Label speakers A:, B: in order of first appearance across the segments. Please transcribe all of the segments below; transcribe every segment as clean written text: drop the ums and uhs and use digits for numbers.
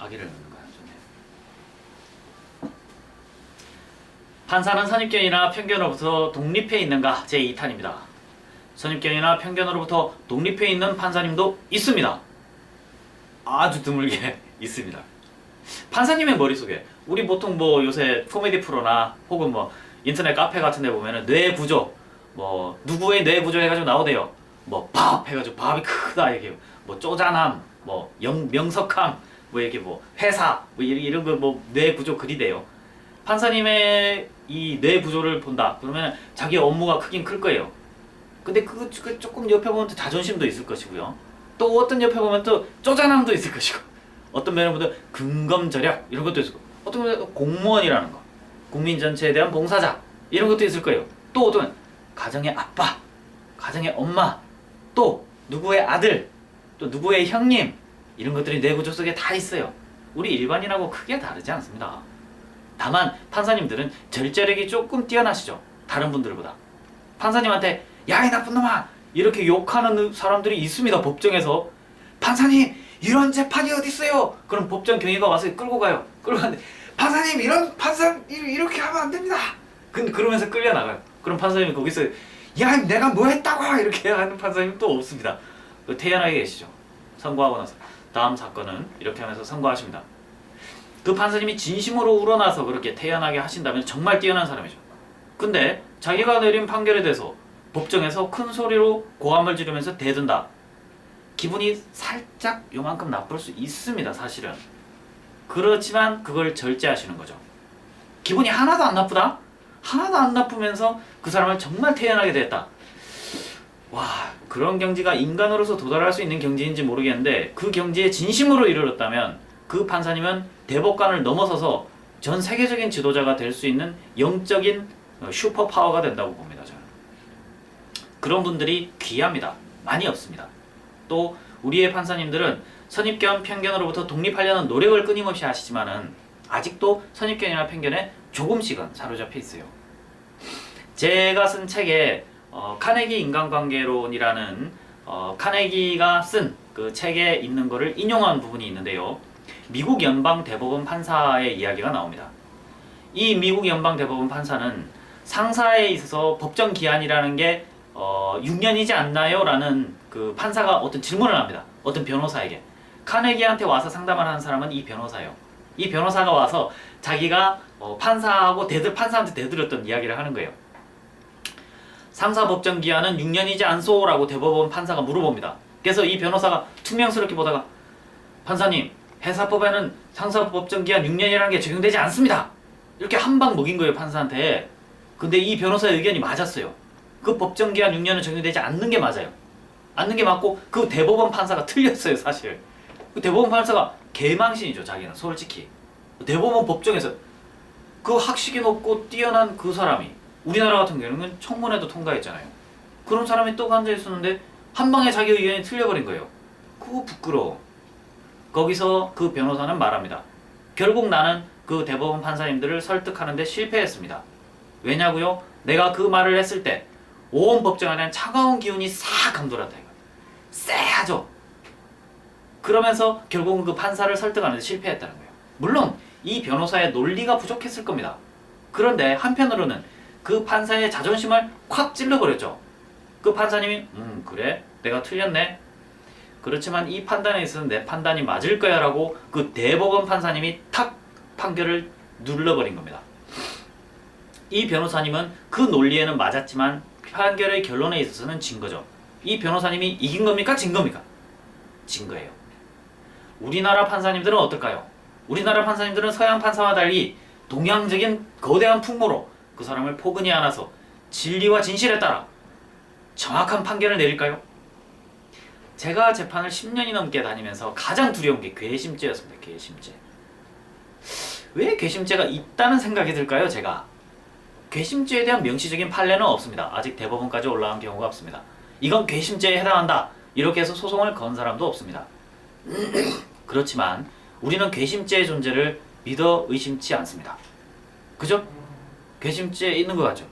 A: 아기를 낳는 거야. 좋네. 판사는 선입견이나 편견으로부터 독립해 있는가? 제2탄입니다. 선입견이나 편견으로부터 독립해 있는 판사님도 있습니다. 아주 드물게 있습니다. 판사님의 머릿속에 우리 보통 뭐 요새 코미디 프로나 혹은 뭐 인터넷 카페 같은 데 보면은 뇌 구조 뭐 누구의 뇌 구조 해가지고 나오대요. 뭐 밥 해가지고 밥이 크다 이렇게 뭐 쪼잔함 뭐 명석함 뭐 이렇게 뭐 회사 뭐 이런 거 뭐 뇌 구조 그리대요. 판사님의 이 뇌 구조를 본다 그러면 자기 업무가 크긴 클 거예요. 근데 그 조금 옆에 보면 또 자존심도 있을 것이고요. 또 어떤 옆에 보면 또 쪼잔함도 있을 것이고 어떤 면을 보면 근검절약 이런 것도 있을 거고 어떤 면은 공무원이라는 거 국민 전체에 대한 봉사자 이런 것도 있을 거예요. 또 어떤 가정의 아빠 가정의 엄마 또 누구의 아들 또 누구의 형님 이런 것들이 뇌 구조 속에 다 있어요. 우리 일반인하고 크게 다르지 않습니다. 다만 판사님들은 절제력이 조금 뛰어나시죠. 다른 분들보다. 판사님한테 야 이 나쁜 놈아 이렇게 욕하는 사람들이 있습니다. 법정에서. 판사님 이런 재판이 어딨어요. 그럼 법정 경위가 와서 끌고 가요. 끌고 가는데 판사님 이런 판사 이렇게 하면 안 됩니다. 근데 그러면서 끌려 나가요. 그럼 판사님이 거기서 야 내가 뭐 했다고 이렇게 하는 판사님 또 없습니다. 태연하게 계시죠. 선고하고 나서 다음 사건은 이렇게 하면서 선고하십니다. 그 판사님이 진심으로 우러나서 그렇게 태연하게 하신다면 정말 뛰어난 사람이죠. 근데 자기가 내린 판결에 대해서 법정에서 큰 소리로 고함을 지르면서 대든다. 기분이 살짝 요만큼 나쁠 수 있습니다. 사실은. 그렇지만 그걸 절제하시는 거죠. 기분이 하나도 안 나쁘다? 하나도 안 나쁘면서 그 사람을 정말 태연하게 대했다. 와, 그런 경지가 인간으로서 도달할 수 있는 경지인지 모르겠는데 그 경지에 진심으로 이르렀다면 그 판사님은 대법관을 넘어서서 전 세계적인 지도자가 될 수 있는 영적인 슈퍼파워가 된다고 봅니다. 저는. 그런 분들이 귀합니다. 많이 없습니다. 또 우리의 판사님들은 선입견, 편견으로부터 독립하려는 노력을 끊임없이 하시지만은 아직도 선입견이나 편견에 조금씩은 사로잡혀 있어요. 제가 쓴 책에 카네기 인간관계론이라는 카네기가 쓴 그 책에 있는 거를 인용한 부분이 있는데요. 미국 연방 대법원 판사의 이야기가 나옵니다. 이 미국 연방 대법원 판사는 상사에 있어서 법정 기한이라는 게 6년이지 않나요? 라는 그 판사가 어떤 질문을 합니다. 어떤 변호사에게. 카네기한테 와서 상담을 하는 사람은 이 변호사예요. 이 변호사가 와서 자기가 판사한테 대들었던 이야기를 하는 거예요. 상사 법정 기한은 6년이지 않소? 라고 대법원 판사가 물어봅니다. 그래서 이 변호사가 투명스럽게 보다가 판사님, 회사법에는 상사 법정 기한 6년이라는 게 적용되지 않습니다. 이렇게 한 방 먹인 거예요, 판사한테. 근데 이 변호사의 의견이 맞았어요. 그 법정 기한 6년은 적용되지 않는 게 맞아요. 않는 게 맞고 그 대법원 판사가 틀렸어요, 사실. 그 대법원 판사가 개망신이죠, 자기는 솔직히. 대법원 법정에서 그 학식이 높고 뛰어난 그 사람이 우리나라 같은 경우는 청문회도 통과했잖아요. 그런 사람이 또 앉아 있었는데 한 방에 자기 의견이 틀려버린 거예요. 그거 부끄러워. 거기서 그 변호사는 말합니다. 결국 나는 그 대법원 판사님들을 설득하는데 실패했습니다. 왜냐고요? 내가 그 말을 했을 때 온 법정 안에 차가운 기운이 싹 감돌았다 이거. 쎄하죠? 그러면서 결국은 그 판사를 설득하는데 실패했다는 거예요. 물론 이 변호사의 논리가 부족했을 겁니다. 그런데 한편으로는 그 판사의 자존심을 콱 찔러버렸죠. 그 판사님이 그래? 내가 틀렸네? 그렇지만 이 판단에 있어서 내 판단이 맞을 거야 라고 그 대법원 판사님이 탁 판결을 눌러버린 겁니다. 이 변호사님은 그 논리에는 맞았지만 판결의 결론에 있어서는 진 거죠. 이 변호사님이 이긴 겁니까? 진 겁니까? 진 거예요. 우리나라 판사님들은 어떨까요? 우리나라 판사님들은 서양 판사와 달리 동양적인 거대한 풍모로 그 사람을 포근히 안아서 진리와 진실에 따라 정확한 판결을 내릴까요? 제가 재판을 10년이 넘게 다니면서 가장 두려운 게 괘씸죄였습니다. 괘씸죄. 왜 괘씸죄가 있다는 생각이 들까요? 제가 괘씸죄에 대한 명시적인 판례는 없습니다. 아직 대법원까지 올라간 경우가 없습니다. 이건 괘씸죄에 해당한다 이렇게 해서 소송을 건 사람도 없습니다. 그렇지만 우리는 괘씸죄의 존재를 믿어 의심치 않습니다. 그죠? 괘씸죄 있는 것 같죠?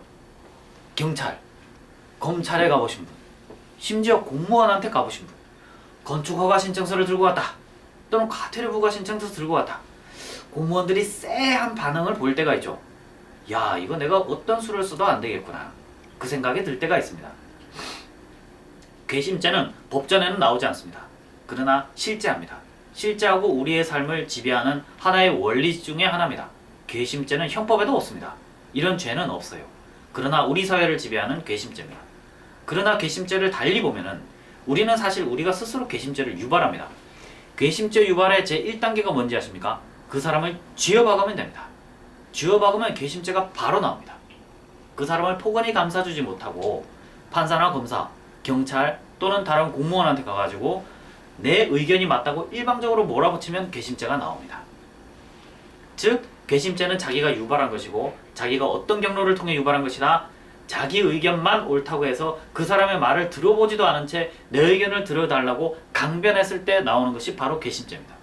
A: 경찰, 검찰에 가보신 분, 심지어 공무원한테 가보신 분, 건축허가 신청서를 들고 왔다. 또는 과태료 부과 신청서 들고 왔다. 공무원들이 쎄한 반응을 보일 때가 있죠. 야, 이거 내가 어떤 수를 써도 안 되겠구나. 그 생각이 들 때가 있습니다. 괘씸죄는 법전에는 나오지 않습니다. 그러나 실제합니다. 실제하고 우리의 삶을 지배하는 하나의 원리 중에 하나입니다. 괘씸죄는 형법에도 없습니다. 이런 죄는 없어요. 그러나 우리 사회를 지배하는 괘씸죄입니다. 그러나 괘씸죄를 달리 보면은 우리는 사실 우리가 스스로 괘씸죄를 유발합니다. 괘씸죄 유발의 제1단계가 뭔지 아십니까? 그 사람을 쥐어박으면 됩니다. 쥐어박으면 괘씸죄가 바로 나옵니다. 그 사람을 포근히 감싸주지 못하고 판사나 검사, 경찰 또는 다른 공무원한테 가가지고 내 의견이 맞다고 일방적으로 몰아붙이면 괘씸죄가 나옵니다. 즉, 괘씸죄는 자기가 유발한 것이고 자기가 어떤 경로를 통해 유발한 것이다. 자기 의견만 옳다고 해서 그 사람의 말을 들어보지도 않은 채 내 의견을 들어달라고 강변했을 때 나오는 것이 바로 괘씸죄입니다.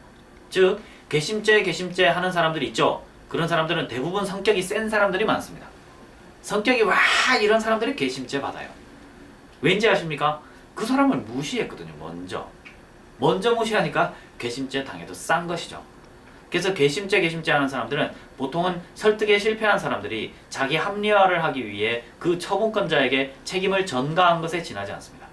A: 즉, 괘씸죄 하는 사람들이 있죠. 그런 사람들은 대부분 성격이 센 사람들이 많습니다. 성격이 와 이런 사람들이 괘씸죄 받아요. 왠지 아십니까? 그 사람을 무시했거든요. 먼저 무시하니까 괘씸죄 당해도 싼 것이죠. 그래서 괘씸죄 하는 사람들은 보통은 설득에 실패한 사람들이 자기 합리화를 하기 위해 그 처분권자에게 책임을 전가한 것에 지나지 않습니다.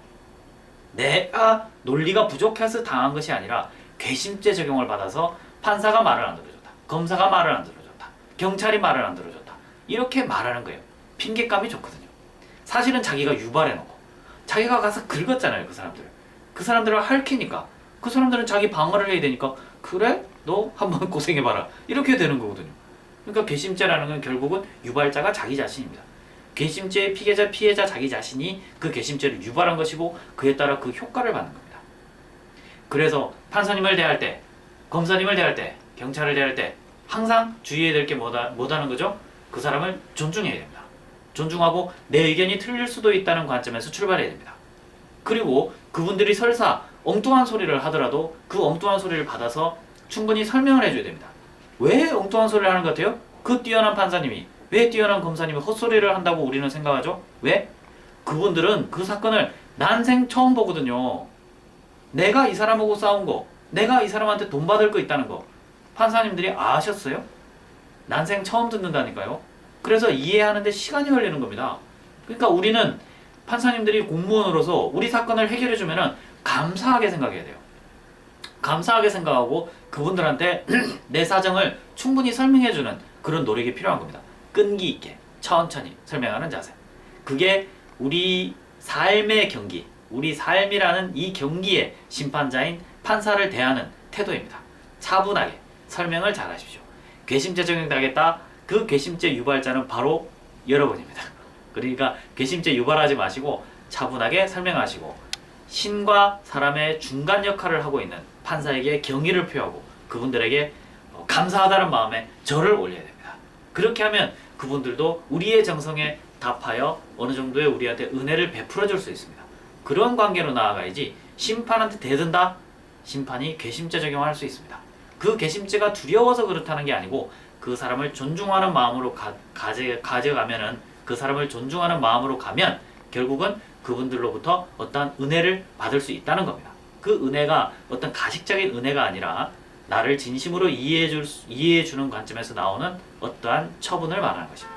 A: 내가 논리가 부족해서 당한 것이 아니라 괘씸죄 적용을 받아서 판사가 말을 안 들어줬다. 검사가 말을 안 들어줬다. 경찰이 말을 안 들어줬다. 이렇게 말하는 거예요. 핑계감이 좋거든요. 사실은 자기가 유발해놓고 자기가 가서 긁었잖아요. 그 사람들을 핥히니까 그 사람들은 자기 방어를 해야 되니까 그래? 너 한번 고생해봐라. 이렇게 되는 거거든요. 그러니까 괘씸죄라는 건 결국은 유발자가 자기 자신입니다. 괘씸죄의 피해자 자기 자신이 그 괘씸죄를 유발한 것이고 그에 따라 그 효과를 받는 겁니다. 그래서 판사님을 대할 때, 검사님을 대할 때, 경찰을 대할 때 항상 주의해야 될 게 뭐다는 거죠? 그 사람을 존중해야 됩니다. 존중하고 내 의견이 틀릴 수도 있다는 관점에서 출발해야 됩니다. 그리고 그분들이 설사 엉뚱한 소리를 하더라도 그 엉뚱한 소리를 받아서 충분히 설명을 해줘야 됩니다. 왜 엉뚱한 소리를 하는 것 같아요? 그 뛰어난 판사님이, 왜 뛰어난 검사님이 헛소리를 한다고 우리는 생각하죠? 왜? 그분들은 그 사건을 난생 처음 보거든요. 내가 이 사람하고 싸운 거, 내가 이 사람한테 돈 받을 거 있다는 거 판사님들이 아셨어요? 난생 처음 듣는다니까요. 그래서 이해하는데 시간이 걸리는 겁니다. 그러니까 우리는 판사님들이 공무원으로서 우리 사건을 해결해주면 감사하게 생각해야 돼요. 감사하게 생각하고 그분들한테 내 사정을 충분히 설명해주는 그런 노력이 필요한 겁니다. 끈기 있게 천천히 설명하는 자세. 그게 우리 삶의 경기, 우리 삶이라는 이 경기의 심판자인 판사를 대하는 태도입니다. 차분하게 설명을 잘 하십시오. 괘씸죄 적용당했다. 그 괘씸죄 유발자는 바로 여러분입니다. 그러니까 괘씸죄 유발하지 마시고 차분하게 설명하시고 신과 사람의 중간 역할을 하고 있는 판사에게 경의를 표하고 그분들에게 감사하다는 마음에 절을 올려야 됩니다. 그렇게 하면 그분들도 우리의 정성에 답하여 어느 정도의 우리한테 은혜를 베풀어 줄 수 있습니다. 그런 관계로 나아가야지 심판한테 대든다? 심판이 괘씸죄 적용할 수 있습니다. 그 괘씸죄가 두려워서 그렇다는 게 아니고 그 사람을 존중하는 마음으로 가져가면은 그 사람을 존중하는 마음으로 가면 결국은 그분들로부터 어떠한 은혜를 받을 수 있다는 겁니다. 그 은혜가 어떤 가식적인 은혜가 아니라 나를 진심으로 이해해주는 관점에서 나오는 어떠한 처분을 말하는 것입니다.